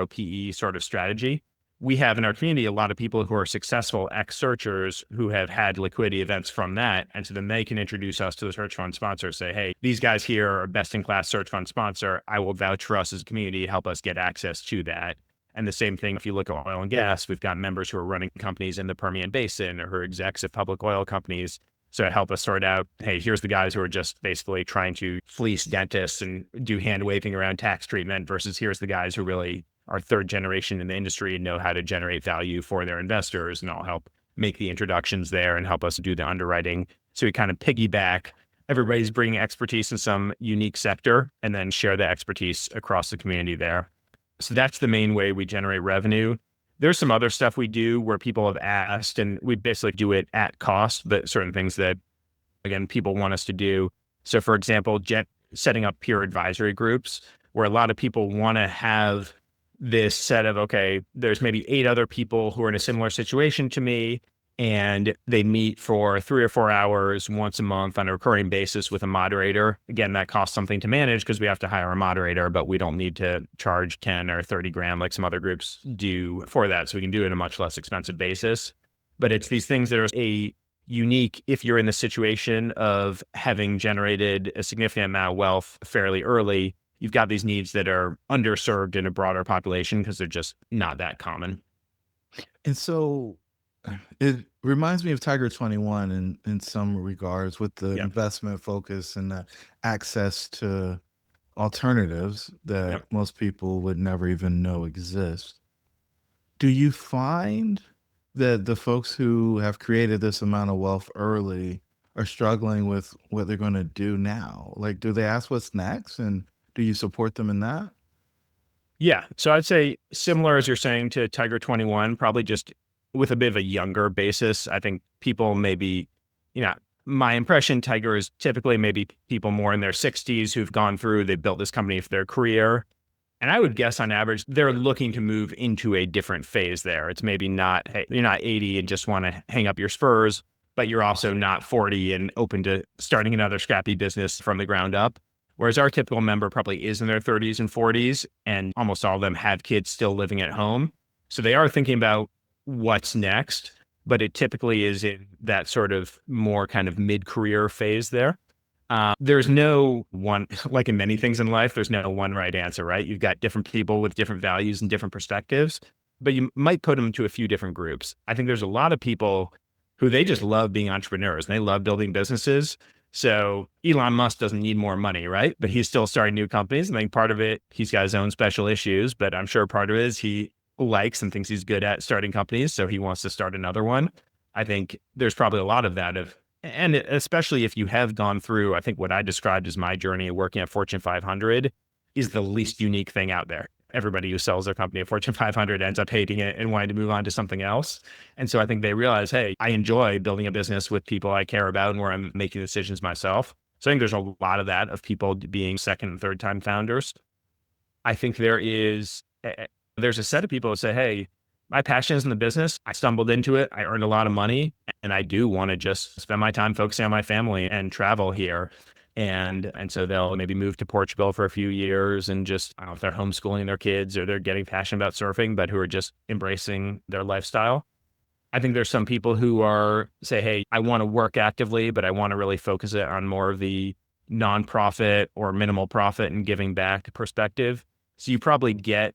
PE sort of strategy. We have in our community a lot of people who are successful ex-searchers who have had liquidity events from that. And so then they can introduce us to the search fund sponsor, say, hey, these guys here are a best-in-class search fund sponsor. I will vouch for us as a community, help us get access to that. And the same thing, if you look at oil and gas, we've got members who are running companies in the Permian Basin or who are execs at public oil companies. So help us sort out, hey, here's the guys who are just basically trying to fleece dentists and do hand waving around tax treatment versus here's the guys who really are third generation in the industry and know how to generate value for their investors. And I'll help make the introductions there and help us do the underwriting. So we kind of piggyback. Everybody's bringing expertise in some unique sector and then share the expertise across the community there. So that's the main way we generate revenue. There's some other stuff we do where people have asked, and we basically do it at cost, but certain things that, again, people want us to do. So for example, setting up peer advisory groups where a lot of people want to have this set of, okay, there's maybe 8 other people who are in a similar situation to me, and they meet for 3 or 4 hours once a month on a recurring basis with a moderator. Again, that costs something to manage because we have to hire a moderator, but we don't need to charge 10 or 30 grand like some other groups do for that. So we can do it on a much less expensive basis. But it's these things that are a unique, if you're in the situation of having generated a significant amount of wealth fairly early, you've got these needs that are underserved in a broader population because they're just not that common. And so it reminds me of Tiger 21 in some regards with the investment focus and the access to alternatives that most people would never even know exist. Do you find that the folks who have created this amount of wealth early are struggling with what they're going to do now? Like, do they ask what's next? And do you support them in that? Yeah. So I'd say similar, as you're saying, to Tiger 21, probably just with a bit of a younger basis. I think people maybe, my impression, Tiger is typically maybe people more in their 60s who've gone through, they built this company for their career. And I would guess on average, they're looking to move into a different phase there. It's maybe not, hey, you're not 80 and just want to hang up your spurs, but you're also not 40 and open to starting another scrappy business from the ground up. Whereas our typical member probably is in their 30s and 40s, and almost all of them have kids still living at home. So they are thinking about what's next, but it typically is in that sort of more kind of mid-career phase there. There's no one, like in many things in life, there's no one right answer, right? You've got different people with different values and different perspectives, but you might put them to a few different groups. I think there's a lot of people who they just love being entrepreneurs and they love building businesses. So Elon Musk doesn't need more money, right? But he's still starting new companies. I think part of it, he's got his own special issues, but I'm sure part of it is he likes and thinks he's good at starting companies. So he wants to start another one. I think there's probably a lot of that and especially if you have gone through, I think what I described as my journey of working at Fortune 500 is the least unique thing out there. Everybody who sells their company at Fortune 500 ends up hating it and wanting to move on to something else. And so I think they realize, hey, I enjoy building a business with people I care about and where I'm making decisions myself. So I think there's a lot of that, of people being second and third time founders. I think there's a set of people who say, hey, my passion is in the business. I stumbled into it. I earned a lot of money and I do want to just spend my time focusing on my family and travel here. And so they'll maybe move to Portugal for a few years and just, I don't know if they're homeschooling their kids or they're getting passionate about surfing, but who are just embracing their lifestyle. I think there's some people who say, hey, I want to work actively, but I want to really focus it on more of the nonprofit or minimal profit and giving back perspective. So you probably get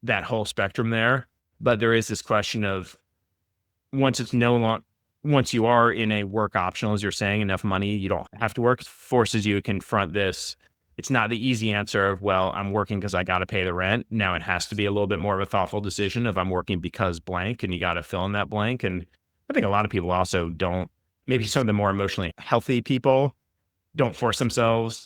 that whole spectrum there. But there is this question of once you are in a work optional, as you're saying, enough money, you don't have to work, it forces you to confront this. It's not the easy answer of, well, I'm working because I got to pay the rent. Now it has to be a little bit more of a thoughtful decision of I'm working because blank, and you got to fill in that blank. And I think a lot of people also don't, maybe some of the more emotionally healthy people don't hold themselves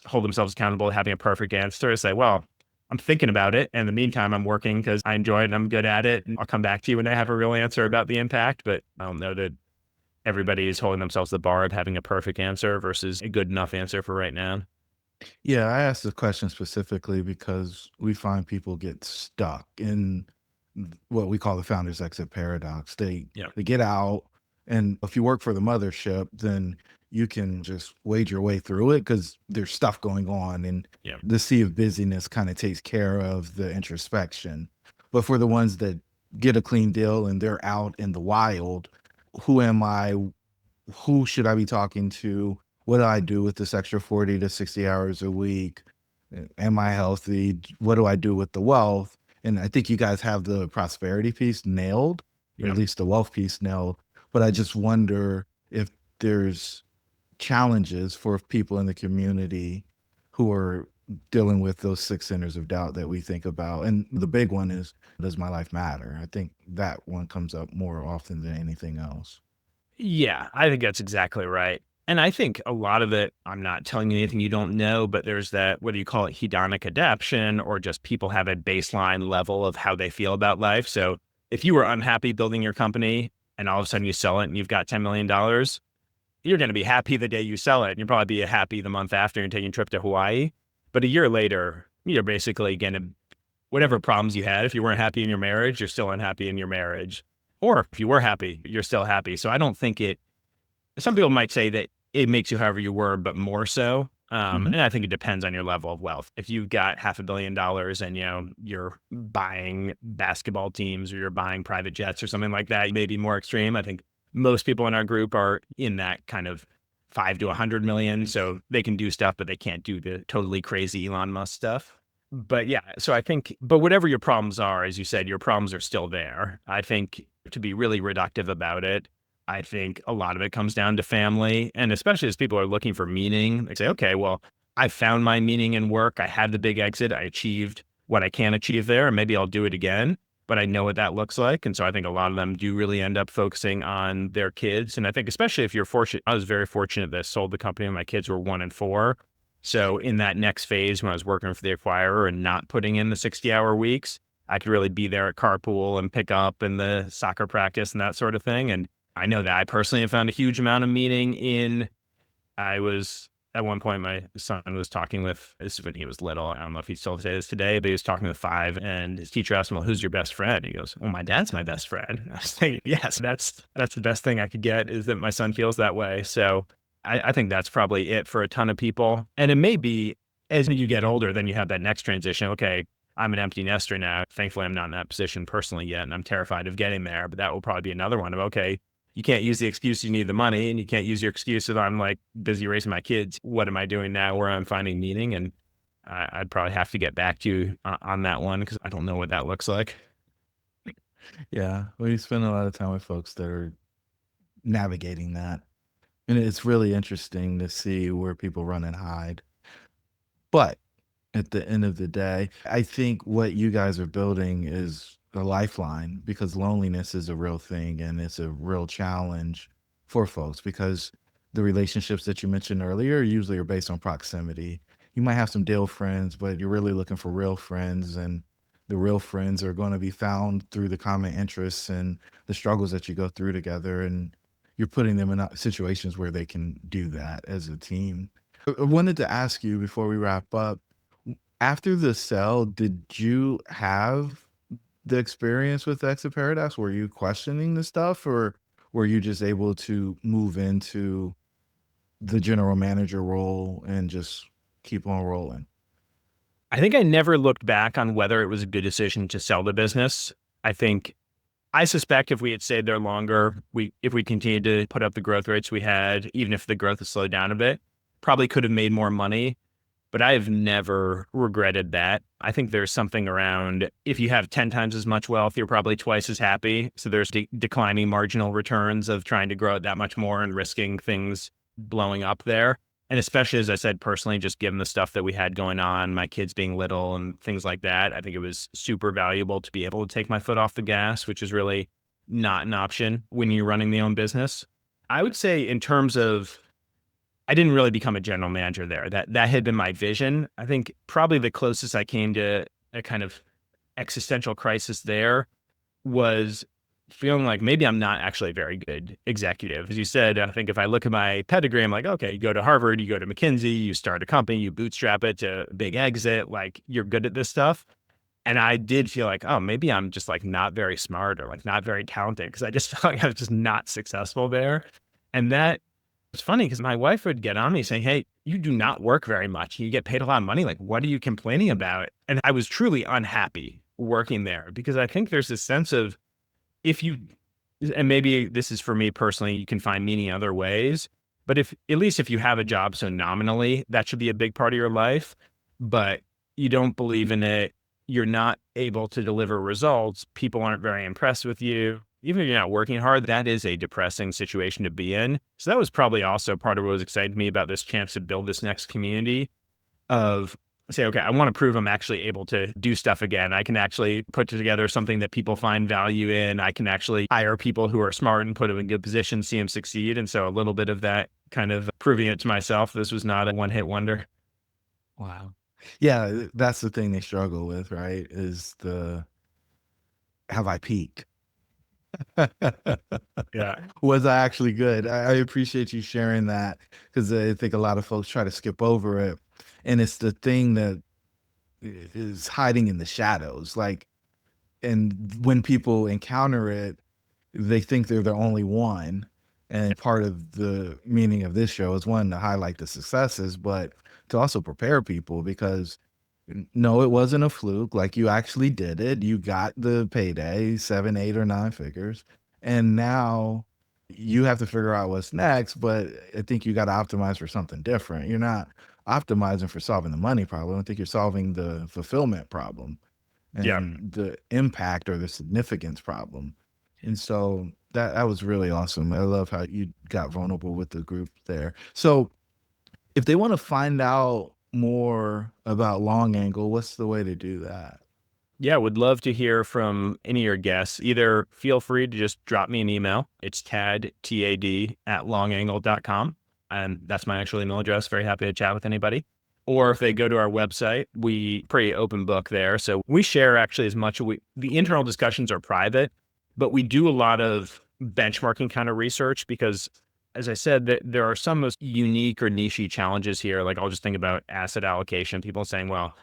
accountable to having a perfect answer to say, well, I'm thinking about it. And in the meantime, I'm working because I enjoy it and I'm good at it. And I'll come back to you when I have a real answer about the impact. But I don't know that everybody is holding themselves the bar of having a perfect answer versus a good enough answer for right now. Yeah, I asked the question specifically because we find people get stuck in what we call the founder's exit paradox. They get out, and if you work for the mothership, then you can just wade your way through it because there's stuff going on, and the sea of busyness kind of takes care of the introspection. But for the ones that get a clean deal and they're out in the wild, who am I? Who should I be talking to? What do I do with this extra 40 to 60 hours a week? Am I healthy? What do I do with the wealth? And I think you guys have the prosperity piece nailed, or at least the wealth piece nailed. But I just wonder if there's challenges for people in the community who are dealing with those 6 centers of doubt that we think about. And the big one is, does my life matter? I think that one comes up more often than anything else. Yeah, I think that's exactly right. And I think a lot of it, I'm not telling you anything you don't know, but there's that, whether you call it hedonic adaptation or just people have a baseline level of how they feel about life. So if you were unhappy building your company and all of a sudden you sell it and you've got $10 million, you're going to be happy the day you sell it. And you'll probably be happy the month after you're taking a trip to Hawaii. But a year later, you're basically going to, whatever problems you had, if you weren't happy in your marriage, you're still unhappy in your marriage. Or if you were happy, you're still happy. So I don't think some people might say that it makes you however you were, but more so. And I think it depends on your level of wealth. If you've got $500 million and, you're buying basketball teams or you're buying private jets or something like that, you may be more extreme. I think most people in our group are in that kind of 5 to 100 million. So they can do stuff, but they can't do the totally crazy Elon Musk stuff. But yeah, so I think, but whatever your problems are, as you said, your problems are still there. I think to be really reductive about it, I think a lot of it comes down to family. And especially as people are looking for meaning, they say, okay, well, I found my meaning in work. I had the big exit. I achieved what I can achieve there. And maybe I'll do it again, but I know what that looks like. And so I think a lot of them do really end up focusing on their kids. And I think especially if you're fortunate, I was very fortunate that I sold the company when my kids were 1 and 4. So in that next phase, when I was working for the acquirer and not putting in the 60-hour weeks, I could really be there at carpool and pick up and the soccer practice and that sort of thing. And I know that I personally have found a huge amount of meaning in, I was At one point, my son was talking with, this is when he was little. I don't know if he still says this today, but he was talking with 5, and his teacher asked him, well, who's your best friend? He goes, well, my dad's my best friend. I was thinking, yes, that's the best thing I could get, is that my son feels that way. So I think that's probably it for a ton of people. And it may be, as you get older, then you have that next transition. Okay, I'm an empty nester now. Thankfully, I'm not in that position personally yet, and I'm terrified of getting there. But that will probably be another one of, okay, you can't use the excuse you need the money, and you can't use your excuse that I'm like busy raising my kids. What am I doing now where I'm finding meaning? And I'd probably have to get back to you on that one, because I don't know what that looks like. Yeah, we spend a lot of time with folks that are navigating that. And it's really interesting to see where people run and hide. But at the end of the day, I think what you guys are building is a lifeline, because loneliness is a real thing and it's a real challenge for folks, because the relationships that you mentioned earlier usually are based on proximity. You might have some deal friends, but you're really looking for real friends, and the real friends are going to be found through the common interests and the struggles that you go through together. And you're putting them in situations where they can do that as a team. I wanted to ask you before we wrap up, after the sell, did you have the experience with Exit Paradox? Were you questioning the stuff, or were you just able to move into the general manager role and just keep on rolling? I think I never looked back on whether it was a good decision to sell the business. I suspect if we had stayed there longer, if we continued to put up the growth rates we had, even if the growth has slowed down a bit, probably could have made more money. But I have never regretted that. I think there's something around, if you have 10 times as much wealth, you're probably twice as happy. So there's declining marginal returns of trying to grow it that much more and risking things blowing up there. And especially, as I said, personally, just given the stuff that we had going on, my kids being little and things like that, I think it was super valuable to be able to take my foot off the gas, which is really not an option when you're running the own business. I would say, in terms of, I didn't really become a general manager there. That had been my vision. I think probably the closest I came to a kind of existential crisis there was feeling like maybe I'm not actually a very good executive. As you said, I think if I look at my pedigree, I'm like, okay, you go to Harvard, you go to McKinsey, you start a company, you bootstrap it to a big exit, like you're good at this stuff. And I did feel like, oh, maybe I'm just like not very smart or like not very talented, because I just felt like I was just not successful there. And that was funny, because my wife would get on me saying, hey, you do not work very much. You get paid a lot of money. Like, what are you complaining about? And I was truly unhappy working there, because I think there's this sense of, and maybe this is for me personally, you can find meaning other ways, but at least if you have a job, so nominally, that should be a big part of your life, but you don't believe in it, you're not able to deliver results, people aren't very impressed with you, even if you're not working hard, that is a depressing situation to be in. So that was probably also part of what was exciting me about this chance to build this next community of, say, okay, I want to prove I'm actually able to do stuff again. I can actually put together something that people find value in. I can actually hire people who are smart and put them in good positions, see them succeed. And so a little bit of that kind of proving it to myself, this was not a one-hit wonder. Wow. Yeah, that's the thing they struggle with, right? Is have I peaked? Yeah. Was I actually good? I appreciate you sharing that, because I think a lot of folks try to skip over it. And it's the thing that is hiding in the shadows. Like, and when people encounter it, they think they're the only one. And part of the meaning of this show is, one, to highlight the successes, but to also prepare people, because no, it wasn't a fluke. Like, you actually did it. You got the payday, 7, 8, or 9 figures. And now you have to figure out what's next. But I think you got to optimize for something different. You're not optimizing for solving the money problem. I think you're solving the fulfillment problem and the impact or the significance problem. And so that was really awesome. I love how you got vulnerable with the group there. So if they want to find out more about Long Angle, what's the way to do that? Yeah, would love to hear from any of your guests. Either feel free to just drop me an email. It's Tad, Tad, @longangle.com. And that's my actual email address. Very happy to chat with anybody. Or if they go to our website, we pretty open book there. So we share actually as much. The internal discussions are private, but we do a lot of benchmarking kind of research, because as I said, there are some most unique or niche challenges here. Like I'll just think about asset allocation. People saying, well,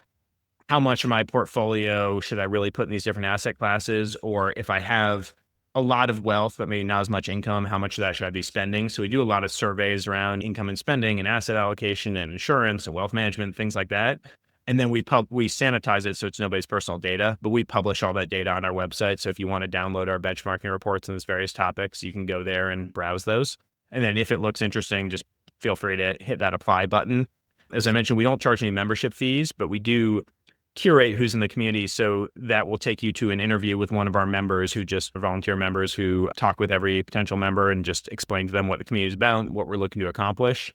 how much of my portfolio should I really put in these different asset classes? Or if I have a lot of wealth, but maybe not as much income, how much of that should I be spending? So we do a lot of surveys around income and spending and asset allocation and insurance and wealth management, things like that. And then we sanitize it so it's nobody's personal data, but we publish all that data on our website. So if you want to download our benchmarking reports on these various topics, you can go there and browse those. And then if it looks interesting, just feel free to hit that apply button. As I mentioned, we don't charge any membership fees, but we do curate who's in the community. So that will take you to an interview with one of our members who just volunteer members who talk with every potential member and just explain to them what the community is about, what we're looking to accomplish.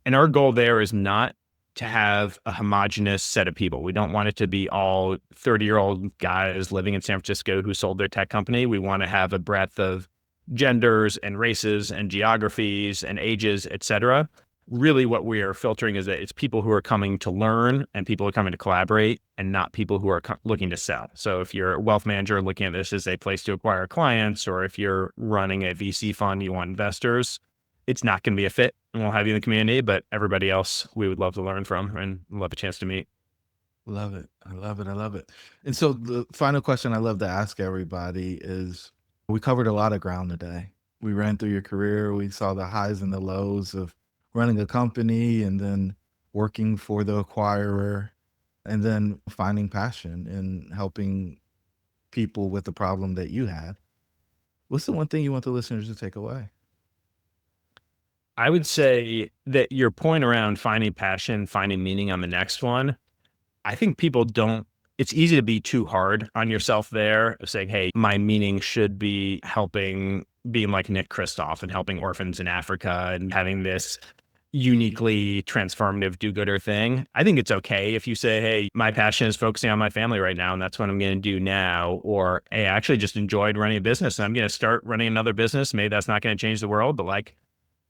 And our goal there is not to have a homogenous set of people. We don't want it to be all 30-year-old guys living in San Francisco who sold their tech company. We want to have a breadth of genders and races and geographies and ages, et cetera. Really what we are filtering is that it's people who are coming to learn and people who are coming to collaborate and not people who are looking to sell. So if you're a wealth manager looking at this as a place to acquire clients, or if you're running a VC fund, you want investors, it's not going to be a fit, and we'll have you in the community, but everybody else we would love to learn from and love a chance to meet. Love it. I love it. I love it. And so the final question I love to ask everybody is, we covered a lot of ground today. We ran through your career. We saw the highs and the lows of running a company and then working for the acquirer and then finding passion in helping people with the problem that you had. What's the one thing you want the listeners to take away? I would say that your point around finding passion, finding meaning on the next one, I think people don't, it's easy to be too hard on yourself there, saying, hey, my meaning should be helping, being like Nick Kristof and helping orphans in Africa and having this uniquely transformative do-gooder thing. I think it's okay if you say, hey, my passion is focusing on my family right now, and that's what I'm going to do now. Or, hey, I actually just enjoyed running a business and I'm going to start running another business. Maybe that's not going to change the world, but like,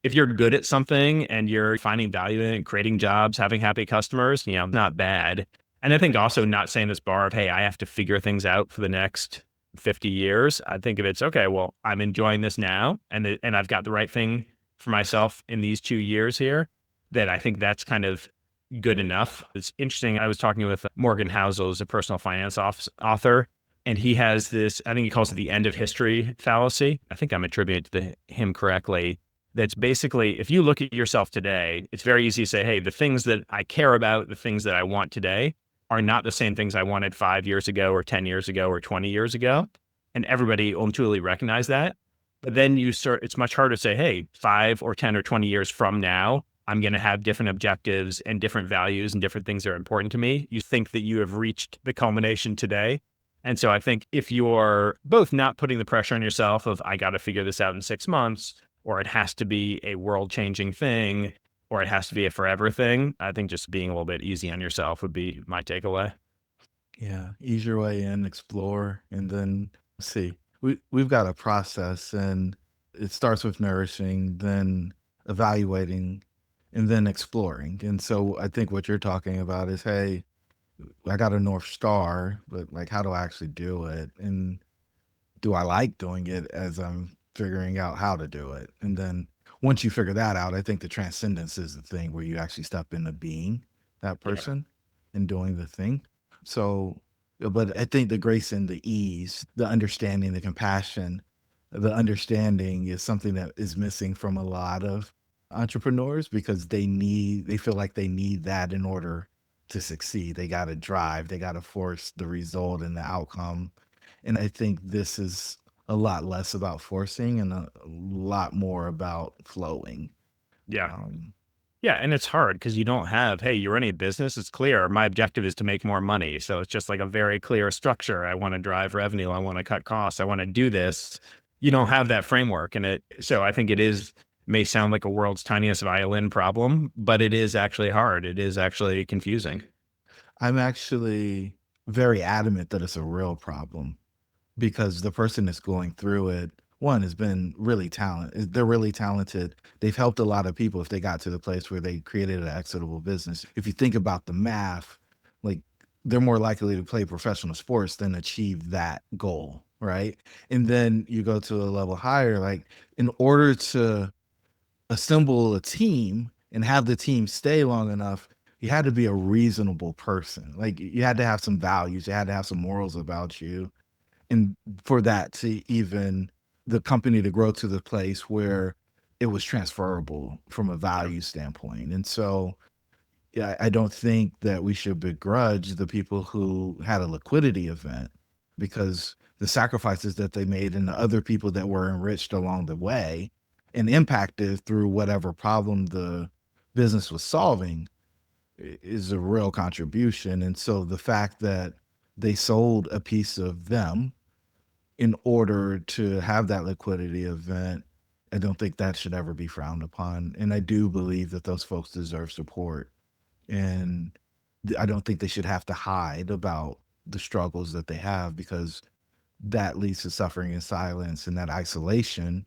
if you're good at something and you're finding value in it, creating jobs, having happy customers, not bad. And I think also not saying this bar of, hey, I have to figure things out for the next 50 years. I think if it's, okay, well, I'm enjoying this now and I've got the right thing for myself in these 2 years here, that I think that's kind of good enough. It's interesting. I was talking with Morgan Housel, who's a personal finance author, and he has this, I think he calls it the end of history fallacy. I think I'm attributing it to him correctly. That's basically, if you look at yourself today, it's very easy to say, hey, the things that I care about, the things that I want today are not the same things I wanted 5 years ago or 10 years ago or 20 years ago. And everybody will intuitively recognize that. But then it's much harder to say, hey, 5 or 10 or 20 years from now, I'm going to have different objectives and different values and different things that are important to me. You think that you have reached the culmination today. And so I think if you're both not putting the pressure on yourself of, I got to figure this out in 6 months, or it has to be a world-changing thing, or it has to be a forever thing, I think just being a little bit easy on yourself would be my takeaway. Yeah, ease your way in, explore, and then see. We've got a process, and it starts with nourishing, then evaluating, and then exploring. And so I think what you're talking about is, hey, I got a North Star, but like, how do I actually do it? And do I like doing it as I'm figuring out how to do it? And then once you figure that out, I think the transcendence is the thing where you actually step into being that person and doing the thing. So, but I think the grace and the ease, the understanding, the compassion, the understanding is something that is missing from a lot of entrepreneurs, because they feel like they need that in order to succeed. They got to drive, they got to force the result and the outcome. And I think this is a lot less about forcing and a lot more about flowing. Yeah. Yeah. And it's hard because you don't have, hey, you're running a business. It's clear. My objective is to make more money. So it's just like a very clear structure. I want to drive revenue. I want to cut costs. I want to do this. You don't have that framework. So I think may sound like a world's tiniest violin problem, but it is actually hard. It is actually confusing. I'm actually very adamant that it's a real problem, because the person that's going through it, one, has been really talented. They're really talented. They've helped a lot of people if they got to the place where they created an exitable business. If you think about the math, like, they're more likely to play professional sports than achieve that goal, right? And then you go to a level higher, like, in order to assemble a team and have the team stay long enough, you had to be a reasonable person. Like you had to have some values, you had to have some morals about you. And for that to even the company to grow to the place where it was transferable from a value standpoint. And so yeah, I don't think that we should begrudge the people who had a liquidity event because the sacrifices that they made and the other people that were enriched along the way and impacted through whatever problem the business was solving is a real contribution. And so the fact that they sold a piece of them in order to have that liquidity event, I don't think that should ever be frowned upon. And I do believe that those folks deserve support. And I don't think they should have to hide about the struggles that they have because that leads to suffering in silence, and that isolation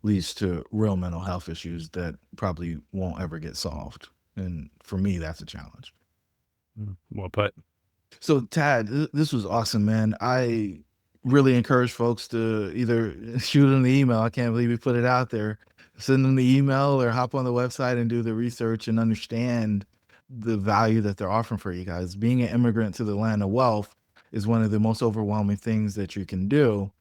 leads to real mental health issues that probably won't ever get solved. And for me, that's a challenge. Well put. So, Tad, this was awesome, man. I really encourage folks to either shoot them the email. I can't believe we put it out there. Send them the email or hop on the website and do the research and understand the value that they're offering for you guys. Being an immigrant to the land of wealth is one of the most overwhelming things that you can do.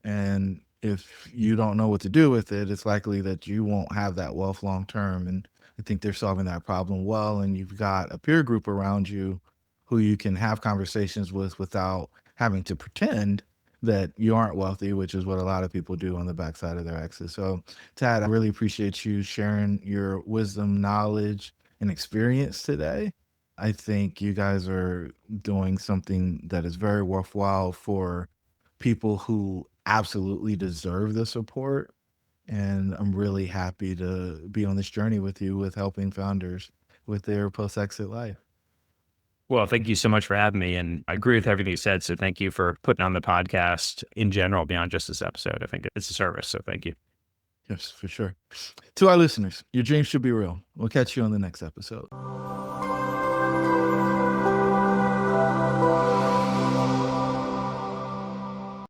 And if you don't know what to do with it, it's likely that you won't have that wealth long term. And I think they're solving that problem well. And you've got a peer group around you who you can have conversations with without having to pretend that you aren't wealthy, which is what a lot of people do on the backside of their exit. So, Tad, I really appreciate you sharing your wisdom, knowledge, and experience today. I think you guys are doing something that is very worthwhile for people who absolutely deserve the support. And I'm really happy to be on this journey with you with helping founders with their post-exit life. Well, thank you so much for having me. And I agree with everything you said. So thank you for putting on the podcast in general beyond just this episode. I think it's a service. So thank you. Yes, for sure. To our listeners, your dreams should be real. We'll catch you on the next episode.